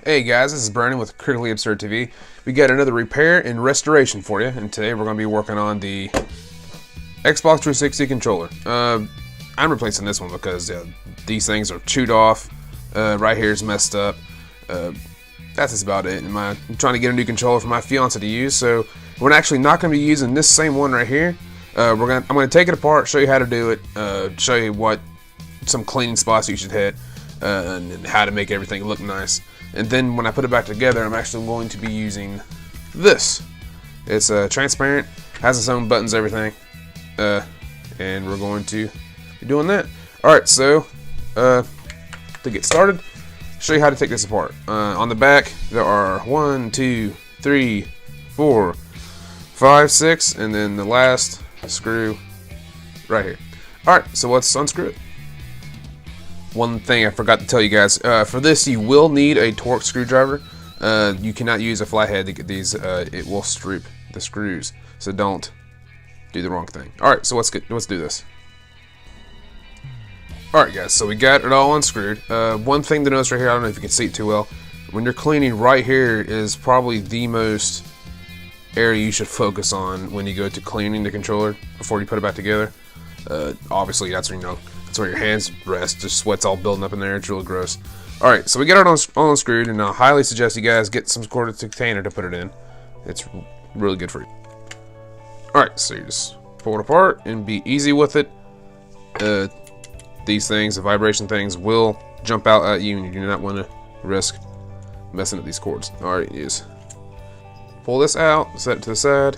Hey guys, this is Brandon with Critically Absurd TV. We got another repair and restoration for you, and today we're going to be working on the Xbox 360 controller. I'm replacing this one because these things are chewed off. Right here is messed up. That's just about it. I'm trying to get a new controller for my fiance to use, so we're actually not going to be using this same one right here. I'm going to take it apart, show you how to do it, show you what some cleaning spots you should hit, and how to make everything look nice. And then when I put it back together, I'm actually going to be using this. It's transparent, has its own buttons, everything, and we're going to be doing that. Alright, so to get started, show you how to take this apart. On the back, there are 1, 2, 3, 4, 5, 6, and then the last screw right here. Alright, so let's unscrew it. One thing I forgot to tell you guys, for this you will need a Torx screwdriver. You cannot use a flathead to get these, it will strip the screws, so don't do the wrong thing. Alright, so let's do this. Alright guys, so we got it all unscrewed. One thing to notice right here, I don't know if you can see it too well, when you're cleaning, right here is probably the most area you should focus on when you go to cleaning the controller before you put it back together. Obviously that's where, that's where your hands rest. Just sweat's all building up in there. It's really gross. Alright, so we got it all unscrewed, and I highly suggest you guys get some sort of container to put it in. It's really good for you. Alright, so you just pull it apart and be easy with it. These things, the vibration things, will jump out at you, and you do not want to risk messing up these cords. Alright, you just pull this out, set it to the side,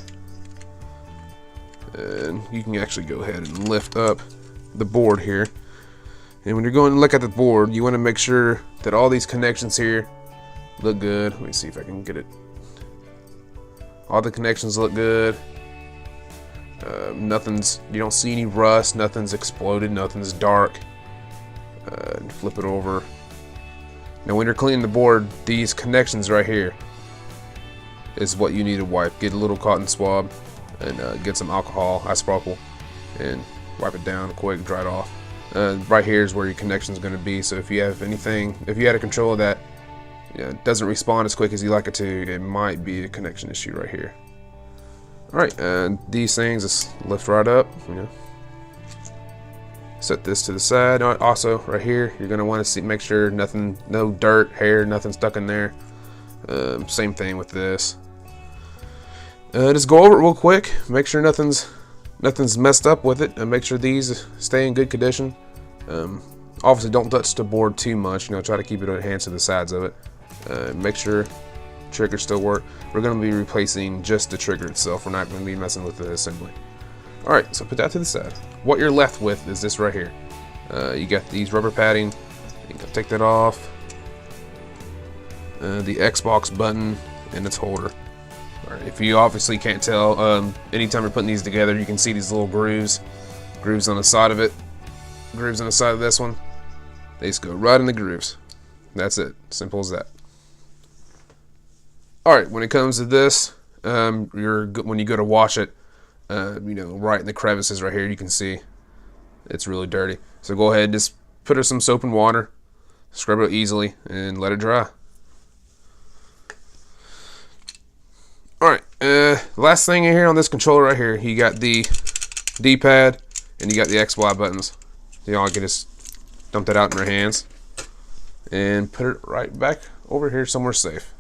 and you can actually go ahead and lift up the board here. And when you're going to look at the board, you want to make sure that all these connections here look good. Let me see if I can get it. All the connections look good. You don't see any rust, nothing's exploded, nothing's dark. Flip it over. Now when you're cleaning the board, these connections right here is what you need to wipe. Get a little cotton swab and get some alcohol, isopropyl, and wipe it down quick, dry it off. Right here is where your connection is going to be, so if you have anything, if you had a controller that doesn't respond as quick as you like it to, it might be a connection issue right here. Alright, and these things just lift right up, Set this to the side. Also, right here, you're going to want to make sure nothing, no dirt, hair, nothing stuck in there. Same thing with this. Just go over it real quick, make sure nothing's messed up with it, and make sure these stay in good condition. Obviously don't touch the board too much, try to keep it enhanced to the sides of it. Make sure triggers still work. We're going to be replacing just the trigger itself. We're not going to be messing with the assembly. Alright, so put that to the side. What you're left with is this right here. You got these rubber padding. You can take that off. The Xbox button and its holder. Alright, if you obviously can't tell, anytime you're putting these together, you can see these little grooves on the side of it, grooves on the side of this one. They just go right in the grooves. That's it, simple as that. Alright, when it comes to this, when you go to wash it, right in the crevices right here, you can see it's really dirty. So go ahead and just put some soap and water, scrub it easily, and let it dry. Alright, last thing in here on this controller right here, you got the D-pad and you got the XY buttons. Y'all can just dump that out in your hands and put it right back over here somewhere safe.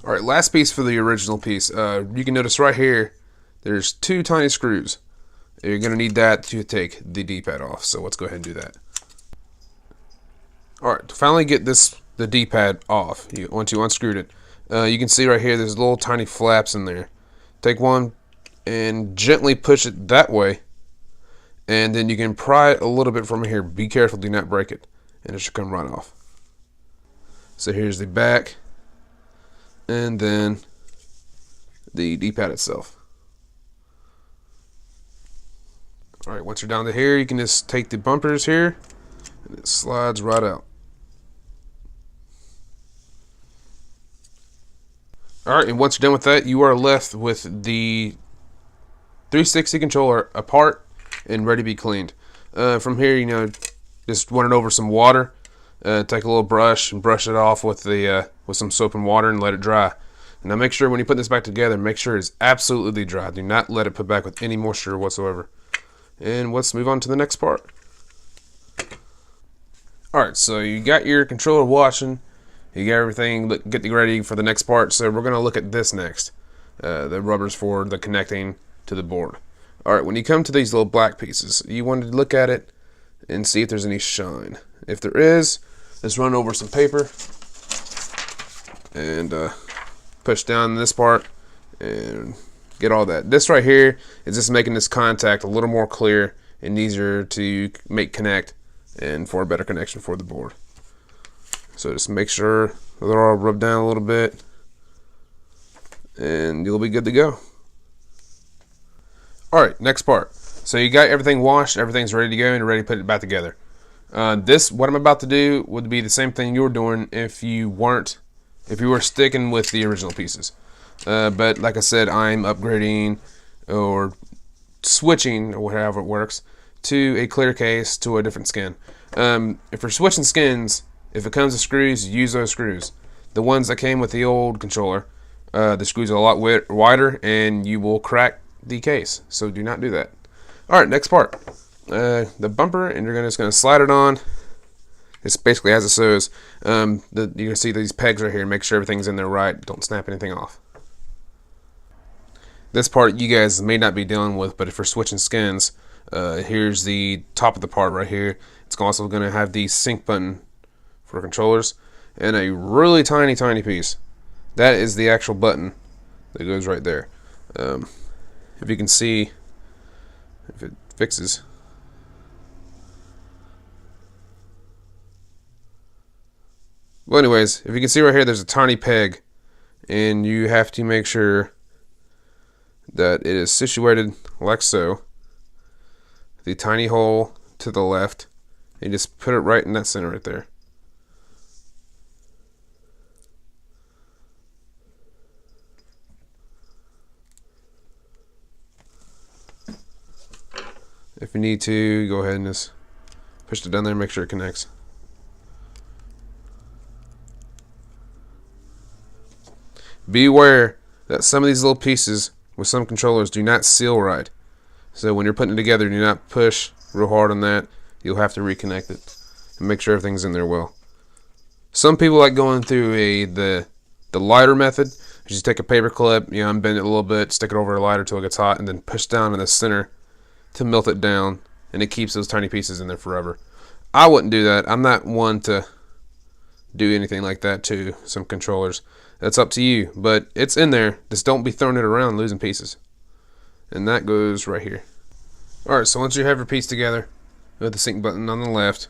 Alright, last piece for the original piece. You can notice right here, there's 2 tiny screws. You're going to need that to take the D-pad off, so let's go ahead and do that. Alright, to finally get the D-pad off, once you unscrewed it, you can see right here there's little tiny flaps in there. Take one and gently push it that way, and then you can pry it a little bit from here. Be careful, do not break it, and it should come right off. So here's the back, and then the D-pad itself. Alright, once you're down to here, you can just take the bumpers here, and it slides right out. Alright, and once you're done with that, you are left with the 360 controller apart and ready to be cleaned. From here, just run it over some water take a little brush and brush it off with with some soap and water and let it dry. Now make sure when you put this back together, make sure it's absolutely dry. Do not let it put back with any moisture whatsoever. And let's move on to the next part. Alright, so you got your controller washing. You got everything getting ready for the next part. So we're going to look at this next. The rubbers for the connecting to the board. Alright, when you come to these little black pieces, you want to look at it and see if there's any shine. If there is, let's run over some paper and push down this part and get all that. This right here is just making this contact a little more clear and easier to make connect and for a better connection for the board. So just make sure they're all rubbed down a little bit and you'll be good to go. Alright, next part. So you got everything washed, everything's ready to go, and you're ready to put it back together. What I'm about to do would be the same thing you were doing if you were sticking with the original pieces. But like I said, I'm upgrading or switching, or however it works, to a clear case to a different skin. If you're switching skins, if it comes to screws, use those screws. The ones that came with the old controller, the screws are a lot wider and you will crack the case, so do not do that. Alright, next part. The bumper, and you're just going to slide it on. It's basically as it sews. You can see these pegs right here. Make sure everything's in there right. Don't snap anything off. This part you guys may not be dealing with, but if you're switching skins, here's the top of the part right here. It's also going to have the sync button for controllers and a really tiny piece. That is the actual button that goes right there. If you can see, if it fixes. Well, anyways, if you can see right here, there's a tiny peg, and you have to make sure that it is situated like so. The tiny hole to the left, and just put it right in that center right there. If you need to, go ahead and just push it down there and make sure it connects. Be aware that some of these little pieces with some controllers do not seal right. So when you're putting it together, do not push real hard on that. You'll have to reconnect it and make sure everything's in there well. Some people like going through the lighter method. You just take a paper clip, unbend it a little bit, stick it over a lighter till it gets hot, and then push down in the center to melt it down, and it keeps those tiny pieces in there forever. I wouldn't do that. I'm not one to do anything like that to some controllers. That's up to you, but it's in there. Just don't be throwing it around losing pieces. And that goes right here. Alright, so once you have your piece together with the sync button on the left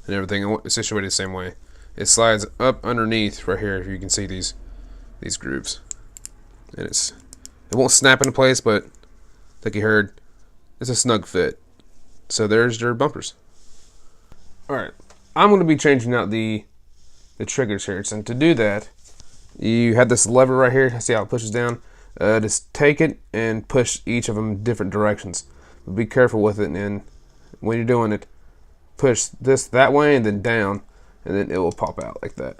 and everything is situated the same way, it slides up underneath right here. If you can see these grooves, and it won't snap into place, but like you heard, it's a snug fit. So there's your bumpers. Alright, I'm going to be changing out the triggers here. And to do that, you have this lever right here. See how it pushes down? Just take it and push each of them in different directions. But be careful with it, and when you're doing it, push this that way and then down, and then it will pop out like that.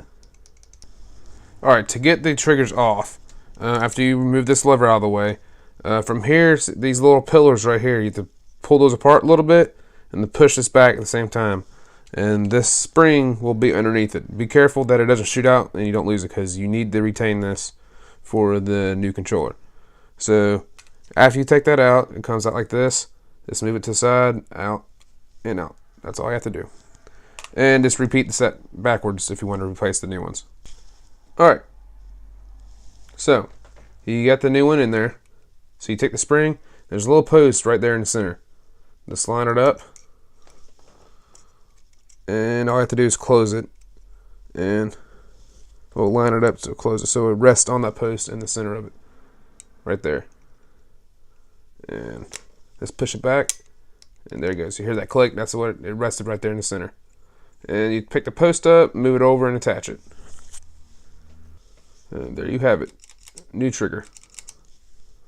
Alright, to get the triggers off, after you remove this lever out of the way, from here, these little pillars right here, you have to pull those apart a little bit and then push this back at the same time. And this spring will be underneath it. Be careful that it doesn't shoot out and you don't lose it, because you need to retain this for the new controller. So after you take that out, it comes out like this. Just move it to the side, out, and out. That's all you have to do. And just repeat the set backwards if you want to replace the new ones. Alright. So you got the new one in there. So you take the spring, there's a little post right there in the center. Just line it up, and all I have to do is close it, and we'll line it up to close it so it rests on that post in the center of it, right there. And let's push it back, and there it goes. You hear that click? That's what it rested right there in the center. And you pick the post up, move it over, and attach it. And there you have it, new trigger.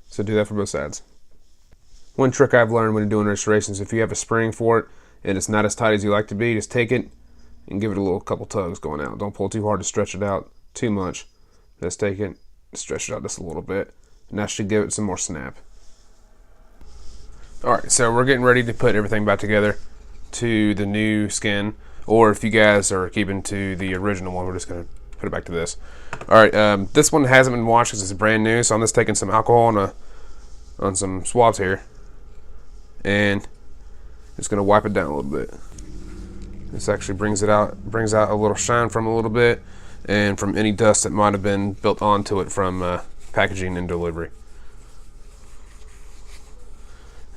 So do that for both sides. One trick I've learned when doing restorations, if you have a spring for it and it's not as tight as you like to be, just take it, and give it a little couple tugs going out. Don't pull too hard to stretch it out too much. Just take it, stretch it out just a little bit, and that should give it some more snap. Alright, so we're getting ready to put everything back together to the new skin, or if you guys are keeping to the original one, we're just going to put it back to this. Alright, this one hasn't been washed because it's brand new, so I'm just taking some alcohol on some swabs here, and just going to wipe it down a little bit. This actually brings out a little shine from a little bit, and from any dust that might have been built onto it from packaging and delivery.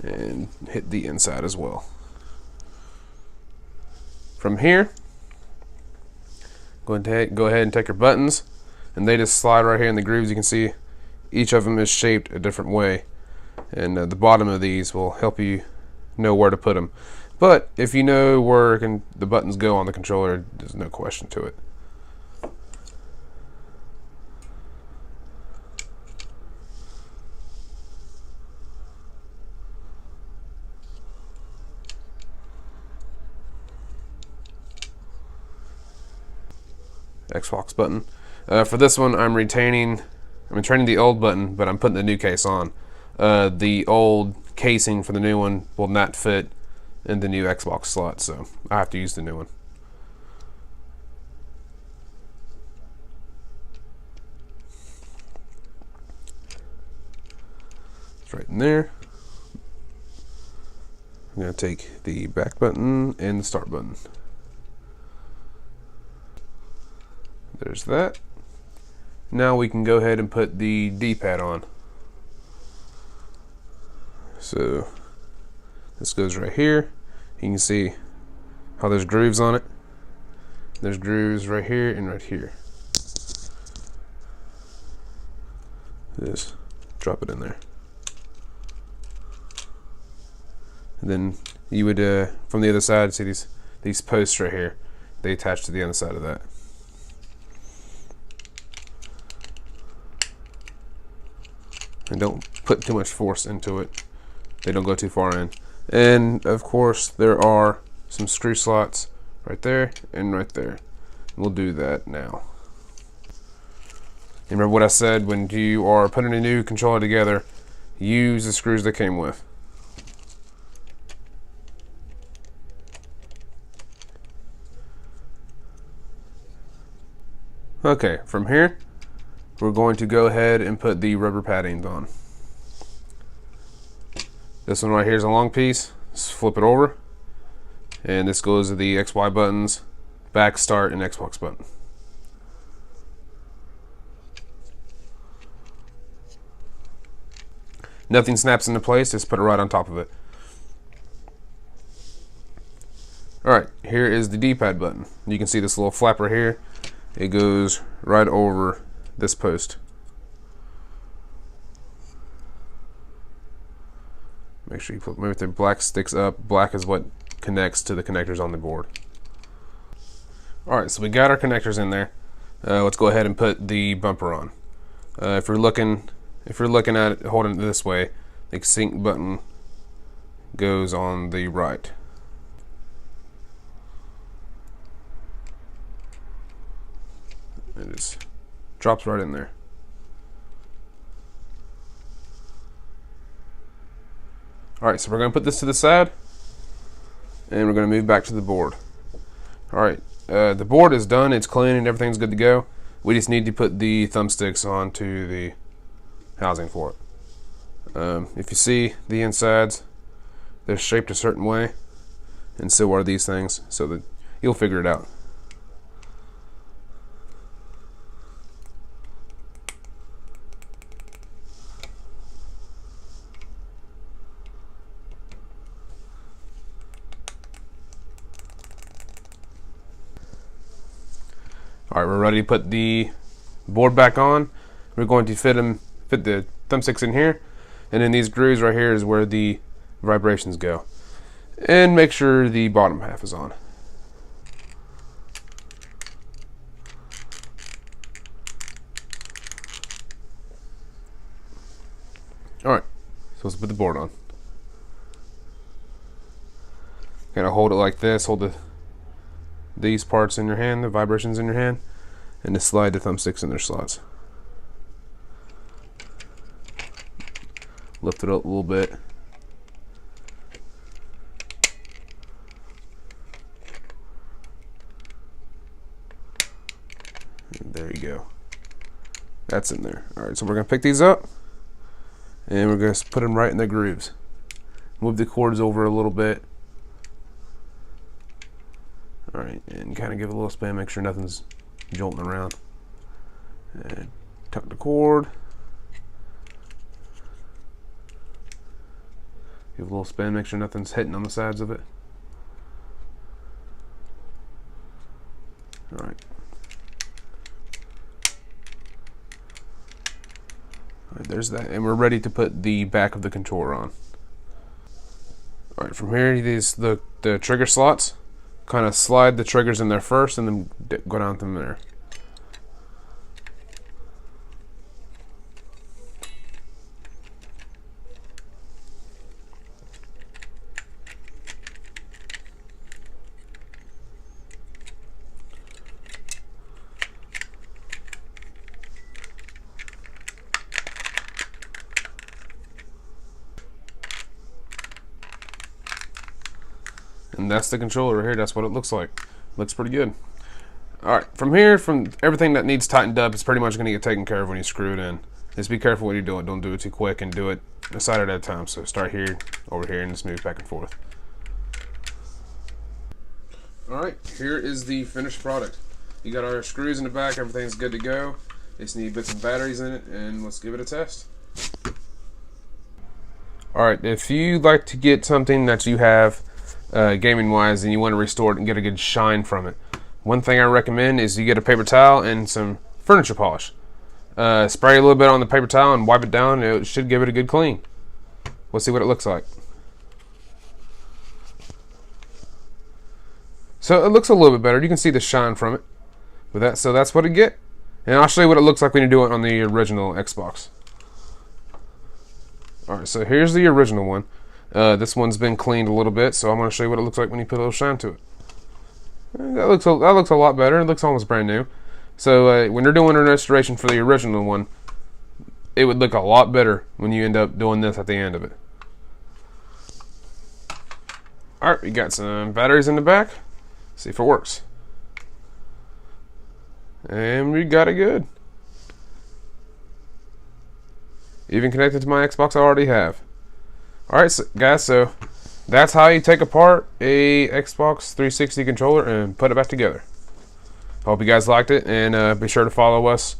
And hit the inside as well. From here, go ahead and take your buttons, and they just slide right here in the grooves. You can see each of them is shaped a different way, and the bottom of these will help you know where to put them. But if you know where the buttons go on the controller, there's no question to it. Xbox button. For this one, I'm retaining the old button, but I'm putting the new case on. The old casing for the new one will not fit in the new Xbox slot, so I have to use the new one. It's right in there. I'm going to take the back button and the start button. There's that. Now we can go ahead and put the D-pad on. So this goes right here. You can see how there's grooves on it. There's grooves right here and right here. Just drop it in there. And then you would, from the other side, see these posts right here. They attach to the other side of that. And don't put too much force into it. They don't go too far in. And of course, there are some screw slots right there and right there. We'll do that now. And remember what I said, when you are putting a new controller together, use the screws that came with. Okay, from here, we're going to go ahead and put the rubber paddings on. This one right here is a long piece. Just flip it over, and this goes to the XY buttons, back, start, and Xbox button. Nothing snaps into place, just put it right on top of it. Alright, here is the D-pad button. You can see this little flapper here. It goes right over this post. Make sure you put the black sticks up. Black is what connects to the connectors on the board. Alright, so we got our connectors in there. Let's go ahead and put the bumper on. If you're looking at it, holding it this way, the sync button goes on the right. It just drops right in there. Alright, so we're going to put this to the side, and we're going to move back to the board. Alright, the board is done, it's clean, and everything's good to go. We just need to put the thumbsticks onto the housing for it. If you see the insides, they're shaped a certain way, and so are these things, so that you'll figure it out. Alright, we're ready to put the board back on. We're going to fit the thumbsticks in here, and then these grooves right here is where the vibrations go. And make sure the bottom half is on. Alright, so let's put the board on. Gonna hold it like this, hold the these parts in your hand, the vibrations in your hand, and to slide the thumbsticks in their slots. Lift it up a little bit. And there you go. That's in there. Alright, so we're going to pick these up, and we're going to put them right in the grooves. Move the cords over a little bit. Alright, and kind of give it a little spin, make sure nothing's jolting around. And tuck the cord. Give it a little spin, make sure nothing's hitting on the sides of it. Alright. Alright, there's that, and we're ready to put the back of the controller on. Alright, from here, the trigger slots. Kind of slide the triggers in there first and then go down from there. And that's the controller right here. That's what it looks like. Looks pretty good. Alright, from here, from everything that needs tightened up, it's pretty much going to get taken care of when you screw it in. Just be careful when you do it. Don't do it too quick, and do it a side at a time. So start here, over here, and just move back and forth. Alright, here is the finished product. You got our screws in the back. Everything's good to go. Just need bits of batteries in it, and let's give it a test. Alright, if you like to get something that you have gaming wise and you want to restore it and get a good shine from it, one thing I recommend is you get a paper towel and some furniture polish. Spray a little bit on the paper towel and wipe it down. It should give it a good clean. We'll see what it looks like. So it looks a little bit better. You can see the shine from it with that. So that's what it get. And I'll show you what it looks like when you do it on the original Xbox. Alright, so here's the original one. This one's been cleaned a little bit, so I'm going to show you what it looks like when you put a little shine to it. That looks a lot better. It looks almost brand new. So when you're doing a restoration for the original one, it would look a lot better when you end up doing this at the end of it. Alright, we got some batteries in the back. See if it works. And we got it good. Even connected to my Xbox I already have. Alright, so, guys, so that's how you take apart a Xbox 360 controller and put it back together. Hope you guys liked it, and be sure to follow us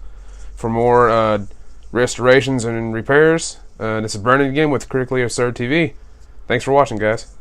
for more restorations and repairs. This is Brandon again with Critically Absurd TV. Thanks for watching, guys.